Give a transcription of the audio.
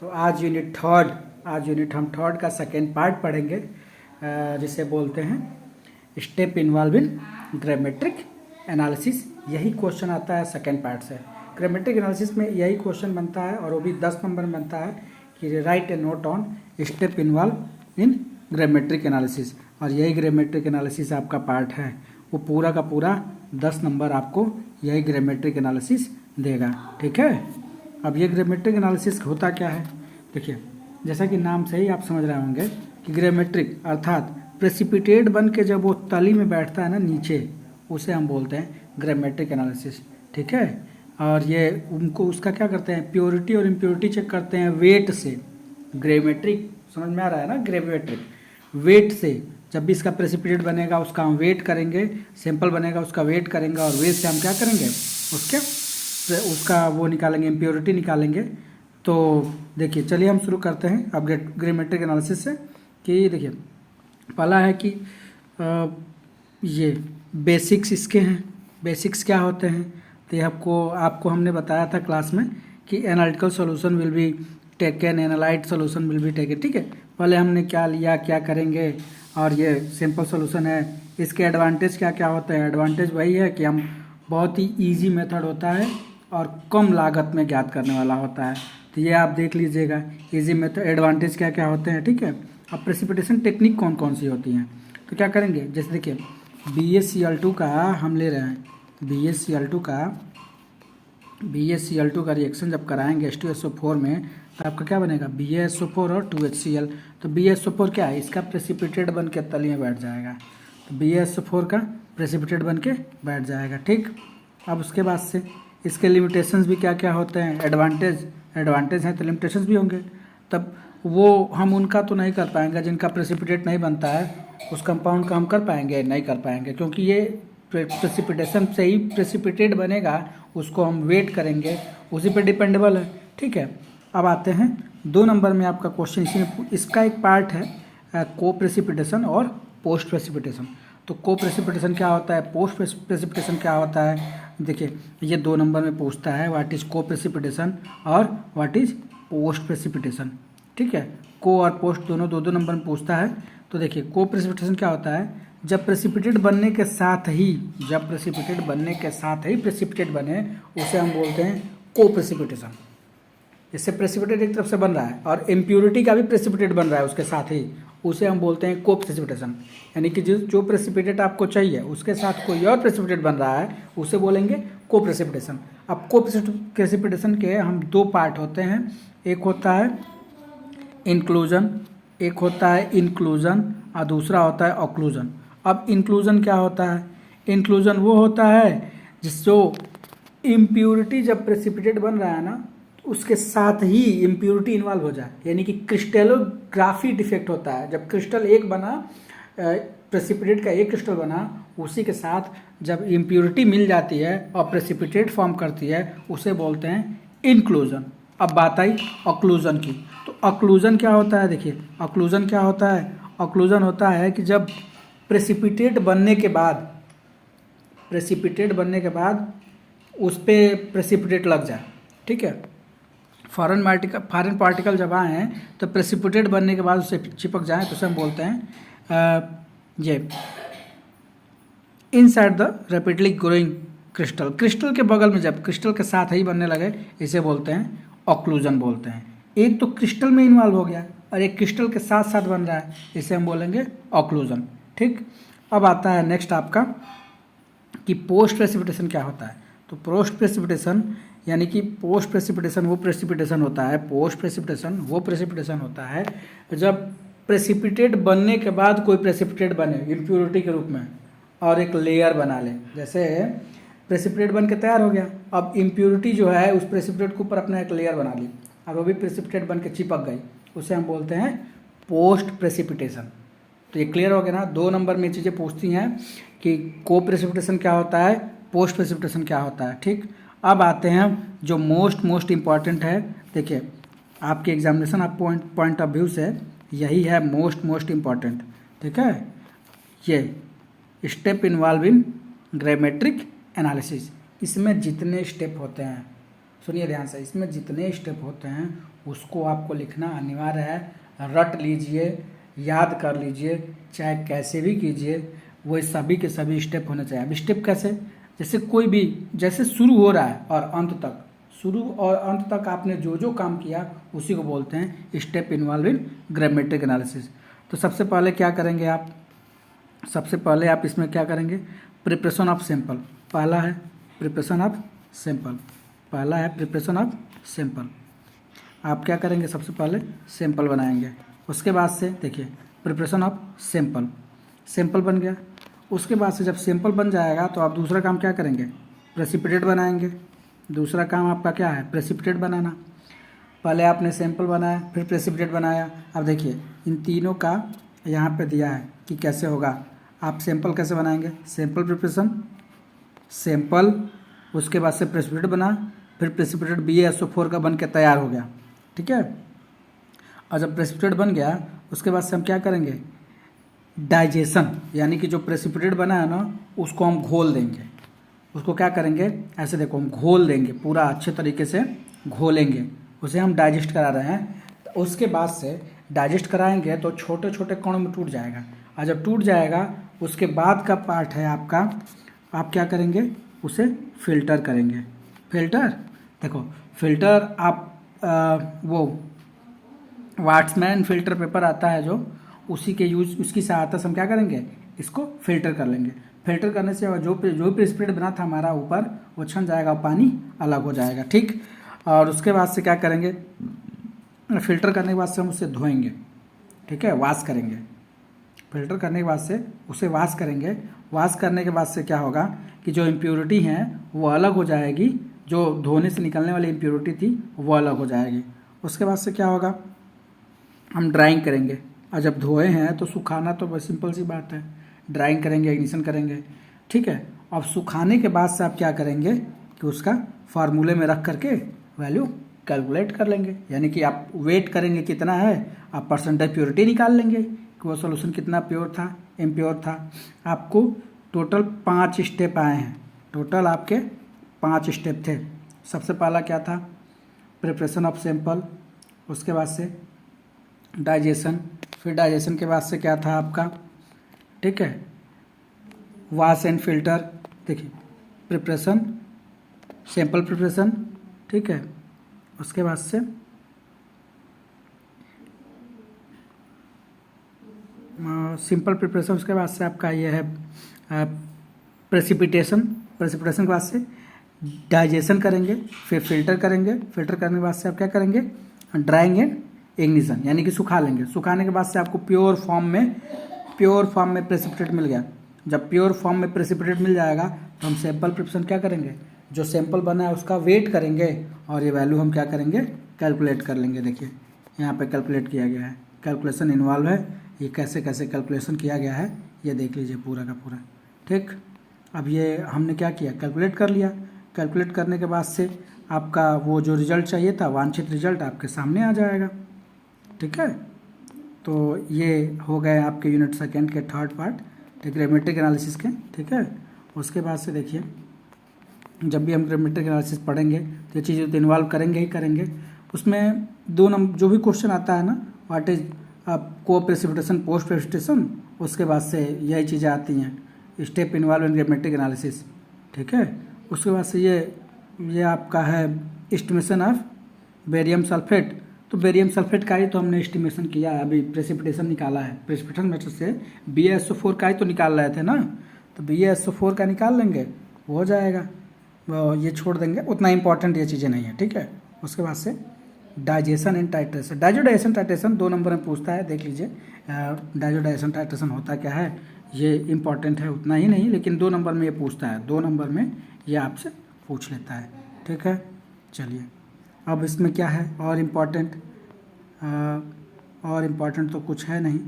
तो आज यूनिट हम थर्ड का सेकेंड पार्ट पढ़ेंगे, जिसे बोलते हैं step involve in gravimetric analysis. यही क्वेश्चन आता है सेकेंड पार्ट से। ग्रामेट्रिक एनालिसिस में यही क्वेश्चन बनता है और वो भी 10 नंबर में बनता है कि write a note on step involve in gravimetric analysis. और यही ग्रामेट्रिक एनालिसिस आपका पार्ट है, वो पूरा का पूरा 10 नंबर आपको यही ग्रामेट्रिक एनालिसिस देगा। ठीक है, अब ये ग्रामेट्रिक एनालिसिस होता क्या है, देखिए जैसा कि नाम से ही आप समझ रहे होंगे कि ग्रामेट्रिक अर्थात प्रेसिपिटेट बन के जब वो तली में बैठता है ना नीचे, उसे हम बोलते हैं ग्रामेट्रिक एनालिसिस। ठीक है, और ये उनको उसका क्या करते हैं, प्योरिटी और इम्प्योरिटी चेक करते हैं वेट से। ग्रामेट्रिक समझ में आ रहा है ना, ग्रामेट्रिक वेट से जब भी इसका प्रेसिपिटेट बनेगा उसका हम वेट करेंगे, सैंपल बनेगा उसका वेट करेंगे और वेट से हम क्या करेंगे उसका वो निकालेंगे, इम्प्योरिटी निकालेंगे। तो देखिए चलिए हम शुरू करते हैं अब ग्रामेट्रिक एनालिसिस से। कि देखिए पहला है कि ये बेसिक्स इसके हैं। बेसिक्स क्या होते हैं, तो ये आपको हमने बताया था क्लास में कि analytical solution will be taken, analyte solution will be taken. ठीक है, पहले हमने क्या लिया, क्या करेंगे, और ये सिंपल सॉल्यूशन है। इसके एडवांटेज क्या क्या होते हैं, एडवांटेज वही है कि हम बहुत ही इजी मेथड होता है और कम लागत में ज्ञात करने वाला होता है। तो ये आप देख लीजिएगा इजी मेथड, एडवांटेज क्या क्या होते हैं। ठीक है, अब प्रेसिपिटेशन टेक्निक कौन कौन सी होती हैं, तो क्या करेंगे, जैसे देखिए BaCl2 का हम ले रहे हैं, BaCl2 का रिएक्शन जब कराएंगे H2SO4 में तो आपका क्या बनेगा, BaSO4 और 2HCl। तो BaSO4 क्या है, इसका प्रेसिपिटेट बन के तली में बैठ जाएगा। तो BaSO4 का प्रेसिपिटेट बन के बैठ जाएगा। ठीक, अब उसके बाद से इसके लिमिटेशंस भी क्या क्या होते हैं, एडवांटेज हैं तो लिमिटेशंस भी होंगे। तब वो हम उनका तो नहीं कर पाएंगे, जिनका प्रेसिपिटेट नहीं बनता है उस कंपाउंड का हम कर पाएंगे, नहीं कर पाएंगे, क्योंकि ये प्रेसिपिटेशन से ही प्रेसिपिटेट बनेगा, उसको हम वेट करेंगे, उसी पे डिपेंडेबल है। ठीक है, अब आते हैं 2 नंबर में आपका क्वेश्चन, इसमें इसका एक पार्ट है को प्रेसिपिटेशन और पोस्ट प्रेसिपिटेशन। तो को प्रेसिपिटेशन क्या होता है, पोस्ट प्रेसिपिटेशन क्या होता है, देखिए ये 2 नंबर में पूछता है व्हाट इज को प्रेसिपिटेशन और व्हाट इज पोस्ट प्रेसिपिटेशन। ठीक है, को और पोस्ट दोनों 2-2 नंबर में पूछता है। तो देखिए को प्रेसिपिटेशन क्या होता है, जब प्रेसिपिटेट बनने के साथ ही प्रेसिपिटेट बने उसे हम बोलते हैं को प्रेसिपिटेशन। इससे प्रेसिपिटेट एक तरफ से बन रहा है और इम्प्योरिटी का भी प्रेसिपिटेट बन रहा है उसके साथ ही, उसे हम बोलते हैं को प्रेसिपिटेशन। यानी कि जो प्रेसिपिटेट आपको चाहिए उसके साथ कोई और प्रेसिपिटेट बन रहा है, उसे बोलेंगे को प्रेसिपिटेशन। अब को प्रेसिपिटेशन के हम 2 पार्ट होते हैं, एक होता है इंक्लूजन और दूसरा होता है ऑक्लूजन। अब इंक्लूजन क्या होता है, इंक्लूजन वो होता है जो इम्प्योरिटी जब प्रेसिपिटेट बन रहा है ना उसके साथ ही इम्प्योरिटी इन्वॉल्व हो जाए, यानी कि क्रिस्टलोग्राफी डिफेक्ट होता है। जब क्रिस्टल एक बना, प्रेसिपिटेट का एक क्रिस्टल बना, उसी के साथ जब इम्प्योरिटी मिल जाती है और प्रेसिपिटेट फॉर्म करती है उसे बोलते हैं इंक्लूजन। अब बात आई ऑक्लूजन की, तो ऑक्लूजन क्या होता है, देखिए ऑक्लूजन क्या होता है, ऑक्लूजन होता है कि जब प्रेसिपिटेट बनने के बाद उस पर प्रेसिपिटेट लग जाए। ठीक है, फॉरेन पार्टिकल जब आए हैं तो प्रेसिपिटेट बनने के बाद उससे चिपक जाए तो उसे हम बोलते हैं ये inside the rapidly growing crystal के बगल में जब क्रिस्टल के साथ ही बनने लगे, इसे बोलते हैं ऑक्लूजन बोलते हैं। एक तो क्रिस्टल में इन्वॉल्व हो गया और एक क्रिस्टल के साथ साथ बन रहा है, इसे हम बोलेंगे ऑक्लूजन। ठीक, अब आता है नेक्स्ट आपका कि पोस्ट प्रेसिपिटेशन क्या होता है। तो पोस्ट प्रेसिपिटेशन यानी कि पोस्ट प्रेसिपिटेशन वो प्रेसिपिटेशन होता है जब प्रेसिपिटेट बनने के बाद कोई प्रेसिपिटेट बने इम्प्योरिटी के रूप में और एक लेयर बना ले। जैसे प्रेसिपिटेट बन के तैयार हो गया, अब इम्प्योरिटी जो है उस प्रेसिपिटेट के ऊपर अपना एक लेयर बना ली, अब वो भी प्रेसिपिटेट बन के चिपक गई, उसे हम बोलते हैं पोस्ट प्रेसिपिटेशन। तो ये क्लियर हो गया ना, 2 नंबर में चीज़ें पूछती हैं कि को प्रेसिपिटेशन क्या होता है, पोस्ट प्रेसिपिटेशन क्या होता है। ठीक, अब आते हैं जो मोस्ट इम्पॉर्टेंट है, देखिए आपके एग्जामिनेशन आप पॉइंट ऑफ व्यू से यही है मोस्ट इम्पॉर्टेंट। ठीक है, ये step involve in gravimetric analysis. इसमें जितने स्टेप होते हैं, सुनिए ध्यान से, इसमें जितने स्टेप होते हैं उसको आपको लिखना अनिवार्य है। रट लीजिए, याद कर लीजिए, चाहे कैसे भी कीजिए, वो सभी के सभी स्टेप होने चाहिए। अब स्टेप कैसे, जैसे कोई भी, जैसे शुरू हो रहा है और अंत तक, शुरू और अंत तक आपने जो जो काम किया उसी को बोलते हैं स्टेप इन्वॉल्व इन ग्रामेटिक एनालिसिस। तो सबसे पहले क्या करेंगे आप, सबसे पहले आप इसमें क्या करेंगे, प्रिपरेशन ऑफ सैंपल। पहला है प्रिपरेशन ऑफ सैंपल, पहला है प्रिपरेशन ऑफ सैंपल। आप क्या करेंगे, सबसे पहले सैंपल बनाएंगे। उसके बाद से देखिए प्रिपरेशन ऑफ सैंपल, सैंपल बन गया। उसके बाद से जब सैंपल बन जाएगा तो आप दूसरा काम क्या करेंगे, प्रेसिपिटेट बनाएंगे। दूसरा काम आपका क्या है, प्रेसिपिटेट बनाना। पहले आपने सैंपल बनाया, फिर प्रेसिपिटेट बनाया। अब देखिए इन तीनों का यहाँ पे दिया है कि कैसे होगा। आप सैंपल कैसे बनाएंगे, सैंपल प्रिपरेशन, सैंपल, उसके बाद से प्रेसिपिटेट बना, फिर प्रेसिपिटेट BaSO4 का बन के तैयार हो गया, ठीक है। और जब प्रेसिपिटेट बन गया उसके बाद से हम क्या करेंगे, डाइजेशन, यानी कि जो प्रेसिपिटेट बना है ना उसको हम घोल देंगे। उसको क्या करेंगे, ऐसे देखो हम घोल देंगे, पूरा अच्छे तरीके से घोलेंगे, उसे हम डाइजेस्ट करा रहे हैं। तो उसके बाद से डाइजेस्ट कराएंगे तो छोटे छोटे कणों में टूट जाएगा, और जब टूट जाएगा उसके बाद का पार्ट है आपका, आप क्या करेंगे, उसे फिल्टर करेंगे। फिल्टर, देखो फिल्टर आप वो वाट्समैन फिल्टर पेपर आता है जो, उसी के यूज, उसकी सहायता से हम क्या करेंगे, इसको फिल्टर कर लेंगे। फिल्टर करने से जो प्रेसिपिटेट बना था हमारा ऊपर, वो छन जाएगा, पानी अलग हो जाएगा, ठीक। और उसके बाद से क्या करेंगे, फिल्टर करने के बाद से हम उसे धोएंगे, ठीक है, वॉश करेंगे। फिल्टर करने के बाद से उसे वॉश करेंगे। वॉश करने के बाद से क्या होगा कि जो इम्प्योरिटी हैं वो अलग हो जाएगी, जो धोने से निकलने वाली इम्प्योरिटी थी वो अलग हो जाएगी। उसके बाद से क्या होगा, हम ड्राइंग करेंगे। और जब धोए हैं तो सुखाना तो बस सिंपल सी बात है, ड्राइंग करेंगे, इग्निशन करेंगे, ठीक है। अब सुखाने के बाद से आप क्या करेंगे कि उसका फार्मूले में रख करके वैल्यू कैलकुलेट कर लेंगे, यानी कि आप वेट करेंगे कितना है, आप परसेंटेज प्योरिटी निकाल लेंगे कि वो सोल्यूशन कितना प्योर था, इम्प्योर था। आपको टोटल 5 स्टेप आए हैं, टोटल आपके 5 स्टेप थे। सबसे पहला क्या था, प्रिपरेशन ऑफ सैंपल, उसके बाद से डाइजेशन, फिर डाइजेशन के बाद से क्या था आपका, ठीक है, वॉश एंड फिल्टर। देखिए प्रिपरेशन, सैंपल प्रिपरेशन, ठीक है, उसके बाद से सिंपल प्रिपरेशन, उसके बाद से आपका ये है प्रेसिपिटेशन, प्रेसिपिटेशन के बाद से डाइजेशन करेंगे, फिर फिल्टर करेंगे। फिल्टर करने के बाद से आप क्या करेंगे, ड्राइंग एंड इग्निशन, यानी कि सुखा लेंगे। सुखाने के बाद से आपको प्योर फॉर्म में प्रेसिपिटेट मिल गया। जब प्योर फॉर्म में प्रेसिपिटेट मिल जाएगा तो हम सैंपल प्रिपरेशन क्या करेंगे, जो सैंपल बना है उसका वेट करेंगे और ये वैल्यू हम क्या करेंगे, कैलकुलेट कर लेंगे। देखिए यहाँ पे कैलकुलेट किया गया है, कैलकुलेशन इन्वॉल्व है, ये कैसे कैसे कैलकुलेशन किया गया है ये देख लीजिए पूरा का पूरा, ठीक। अब ये हमने क्या किया, कैलकुलेट कर लिया। कैलकुलेट करने के बाद से आपका वो जो रिजल्ट चाहिए था, वांछित रिजल्ट आपके सामने आ जाएगा, ठीक है। तो ये हो गए आपके यूनिट सेकेंड के थर्ड पार्ट ग्रामेटिक एनालिसिस के, ठीक है। उसके बाद से देखिए जब भी हम ग्रामेटिक एनालिसिस पढ़ेंगे तो ये चीज़ें तो इन्वॉल्व करेंगे ही करेंगे। उसमें 2 नंबर जो भी क्वेश्चन आता है ना, व्हाट इज को प्रेसिपिटेशन, पोस्ट प्रेसिपिटेशन, उसके बाद से यही चीज़ें आती हैं, स्टेप इन्वॉल्व इन ग्रामेटिक एनालिसिस, ठीक है। उसके बाद से ये आपका है एस्टिमेशन ऑफ बेरियम सल्फेट। तो बेरियम सल्फेट का ही तो हमने एस्टिमेशन किया है, अभी प्रेसिपिटेशन निकाला है। प्रेसिपिटेशन मेथड से BaSO4 का ही तो निकाल रहे थे ना, तो BaSO4 का निकाल लेंगे, वो हो जाएगा। वो ये छोड़ देंगे, उतना इंपॉर्टेंट ये चीज़ें नहीं है, ठीक है। उसके बाद से digestion and titration, digestion titration 2 number में पूछता है, देख लीजिए डाइजेशन टाइट्रेशन होता क्या है, ये इंपॉर्टेंट है, उतना ही नहीं, लेकिन 2 नंबर में ये पूछता है, 2 नंबर में ये आपसे पूछ लेता है, ठीक है। चलिए अब इसमें क्या है और इम्पॉर्टेंट तो कुछ है नहीं।